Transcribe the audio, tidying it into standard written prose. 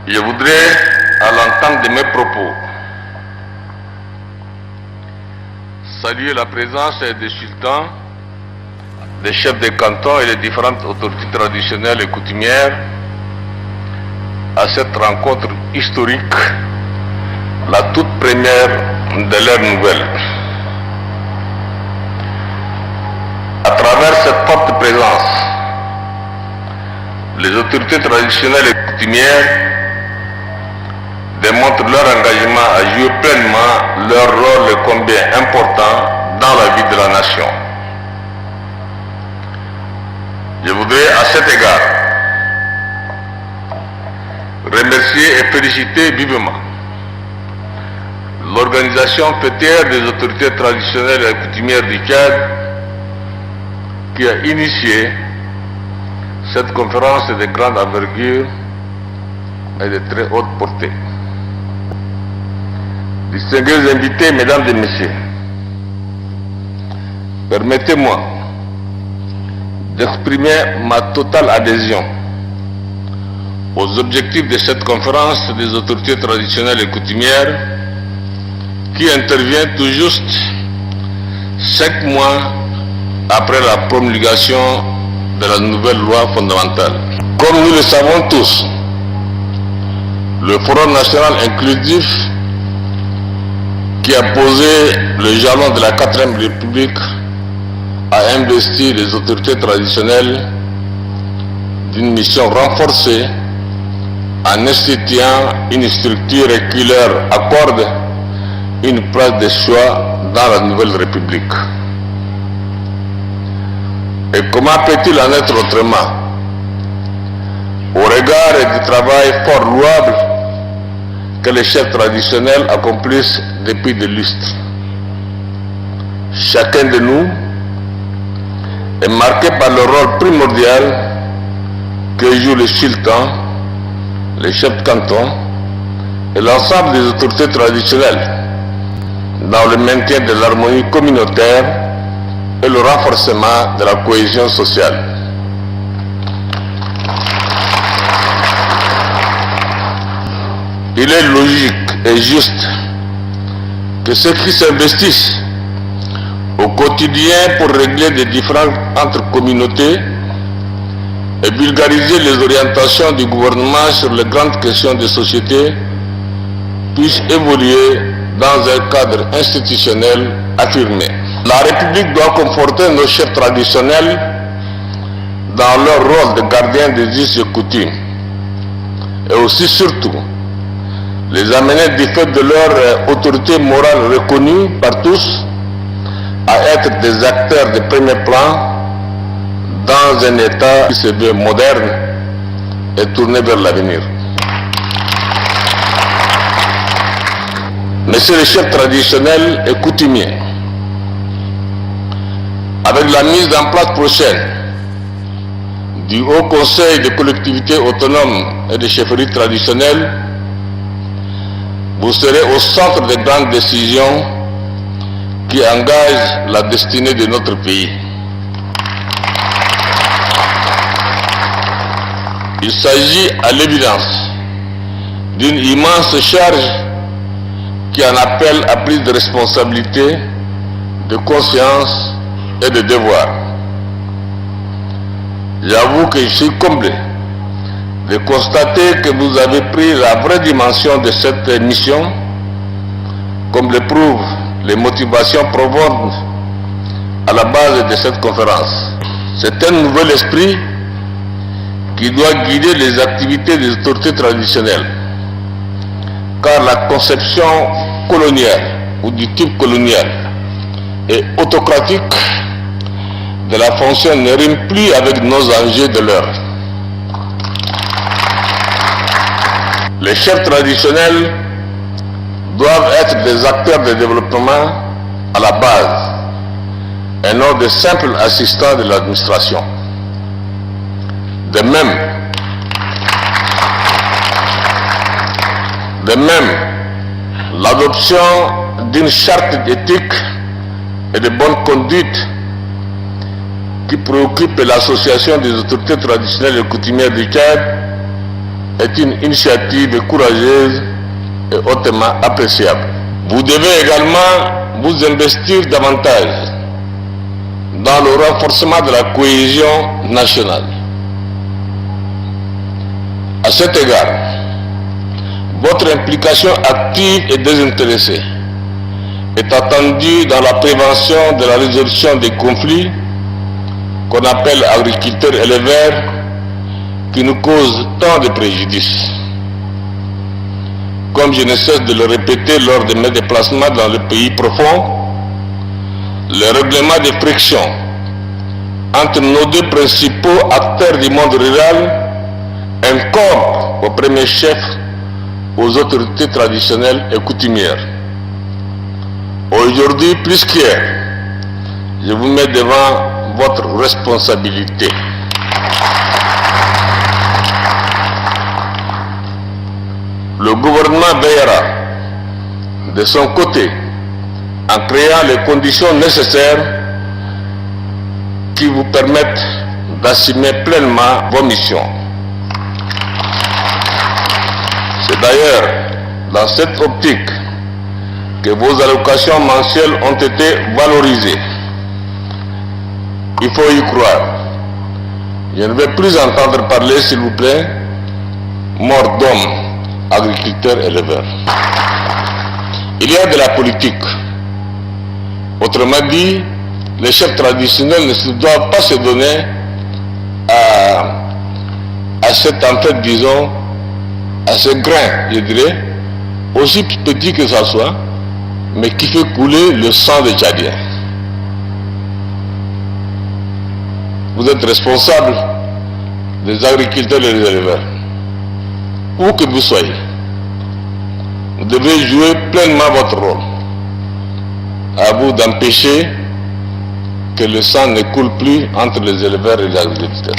Je voudrais, à l'entente de mes propos, saluer la présence des sultans, des chefs de canton et des différentes autorités traditionnelles et coutumières à cette rencontre historique, la toute première de l'ère nouvelle. À travers cette forte présence, les autorités traditionnelles et coutumières démontrent leur engagement à jouer pleinement leur rôle et combien important dans la vie de la nation. Je voudrais à cet égard remercier et féliciter vivement l'organisation fêtière des autorités traditionnelles et coutumières du Tchad qui a initié cette conférence de grande envergure et de très haute portée. Distingués invités, mesdames et messieurs, permettez-moi d'exprimer ma totale adhésion aux objectifs de cette conférence des autorités traditionnelles et coutumières qui intervient tout juste 5 mois après la promulgation de la nouvelle loi fondamentale. Comme nous le savons tous, le Forum national inclusif qui a posé le jalon de la 4e République a investi les autorités traditionnelles d'une mission renforcée en instituant une structure qui leur accorde une place de choix dans la nouvelle République. Et comment peut-il en être autrement au regard du travail fort louable que les chefs traditionnels accomplissent depuis des lustres? Chacun de nous est marqué par le rôle primordial que jouent les sultans, les chefs de canton et l'ensemble des autorités traditionnelles dans le maintien de l'harmonie communautaire et le renforcement de la cohésion sociale. Il est logique et juste que ceux qui s'investissent au quotidien pour régler des différends entre communautés et vulgariser les orientations du gouvernement sur les grandes questions de société puissent évoluer dans un cadre institutionnel affirmé. La République doit conforter nos chefs traditionnels dans leur rôle de gardiens des us et coutumes et aussi surtout les amener du fait de leur autorité morale reconnue par tous à être des acteurs de premier plan dans un État qui se veut moderne et tourné vers l'avenir. Messieurs les chefs traditionnels et coutumiers, avec la mise en place prochaine du Haut Conseil des collectivités autonomes et des chefferies traditionnelles, vous serez au centre des grandes décisions qui engagent la destinée de notre pays. Il s'agit à l'évidence d'une immense charge qui en appelle à plus de responsabilité, de conscience et de devoir. J'avoue que je suis comblé de constater que vous avez pris la vraie dimension de cette mission, comme le prouvent les motivations profondes à la base de cette conférence. C'est un nouvel esprit qui doit guider les activités des autorités traditionnelles, car la conception coloniale ou du type colonial et autocratique de la fonction ne rime plus avec nos enjeux de l'heure. Les chefs traditionnels doivent être des acteurs de développement à la base et non de simples assistants de l'administration. De même, l'adoption d'une charte d'éthique et de bonne conduite qui préoccupe l'association des autorités traditionnelles et coutumières du Tchad est une initiative courageuse et hautement appréciable. Vous devez également vous investir davantage dans le renforcement de la cohésion nationale. À cet égard, votre implication active et désintéressée est attendue dans la prévention de la résolution des conflits qu'on appelle agriculteurs-éleveurs qui nous causent tant de préjudices. Comme je ne cesse de le répéter lors de mes déplacements dans le pays profond, le règlement des frictions entre nos deux principaux acteurs du monde rural incombe au premier chef aux autorités traditionnelles et coutumières. Aujourd'hui, plus qu'hier, je vous mets devant votre responsabilité. Le gouvernement veillera de son côté en créant les conditions nécessaires qui vous permettent d'assumer pleinement vos missions. C'est d'ailleurs dans cette optique que vos allocations mensuelles ont été valorisées. Il faut y croire. Je ne vais plus entendre parler, s'il vous plaît, mort d'homme, agriculteurs, éleveurs. Il y a de la politique. Autrement dit, les chefs traditionnels ne doivent pas se donner à cet en fait, disons, à ce grain, je dirais, aussi petit que ça soit, mais qui fait couler le sang des Tchadiens. Vous êtes responsable des agriculteurs et des éleveurs, où que vous soyez. Vous devez jouer pleinement votre rôle. À vous d'empêcher que le sang ne coule plus entre les éleveurs et les agriculteurs.